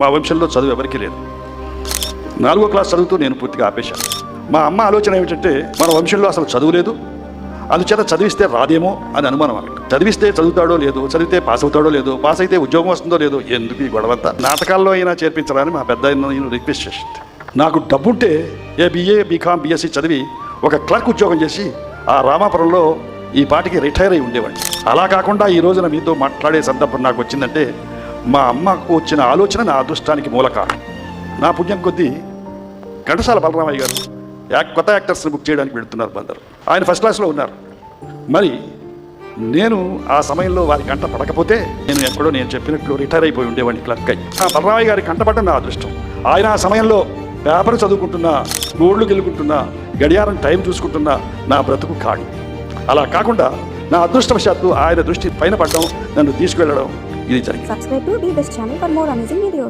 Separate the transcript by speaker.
Speaker 1: మా వంశంలో చదువు ఎవరికీ లేదు. 4వ క్లాస్ చదువుతూ నేను పూర్తిగా ఆపేశాను. మా అమ్మ ఆలోచన ఏమిటంటే మన వంశంలో అసలు చదువు లేదు, అందుచేత చదివిస్తే రాదేమో అని అనుమానం ఆమెకు. చదివిస్తే చదువుతాడో లేదో, చదివితే పాస్ అవుతాడో లేదో, పాస్ అయితే ఉద్యోగం వస్తుందో లేదో, ఎందుకు ఈ గొడవంతా, నాటకాల్లో అయినా చేర్పించాలని మా పెద్ద నేను రిక్వెస్ట్ చేసింది. నాకు డబ్బుంటే BA BCom BSc చదివి ఒక క్లర్క్ ఉద్యోగం చేసి ఆ రామాపురంలో ఈ పాటికి రిటైర్ అయి ఉండేవాడిని. అలా కాకుండా ఈ రోజున మీతో మాట్లాడే సందర్భం నాకు వచ్చిందంటే మా అమ్మకు వచ్చిన ఆలోచన నా అదృష్టానికి మూల కారణం. నా పుణ్యం కొద్దీ ఘంటసాల బలరామయ్య గారు కొత్త యాక్టర్స్ని బుక్ చేయడానికి వెళుతున్నారు బందరు. ఆయన ఫస్ట్ క్లాస్లో ఉన్నారు. మరి నేను ఆ సమయంలో వారి కంట పడకపోతే నేను ఎక్కడో నేను చెప్పినట్లు రిటైర్ అయిపోయి ఉండేవాడిని క్లర్క్ అయ్యి. ఆ బలరామయ్య గారి కంటపడడం నా అదృష్టం. ఆయన ఆ సమయంలో పేపర్ చదువుకుంటున్నా, గోల్డ్లు గెలుకుంటున్నా, గడియారం టైం చూసుకుంటున్నా నా బ్రతుకు కాడు. అలా కాకుండా నా అదృష్టవశాత్తు ఆయన దృష్టి పైన పడడం, నన్ను తీసుకువెళ్ళడం ఇది జరిగింది.
Speaker 2: Subscribe to the Best channel for more amazing videos.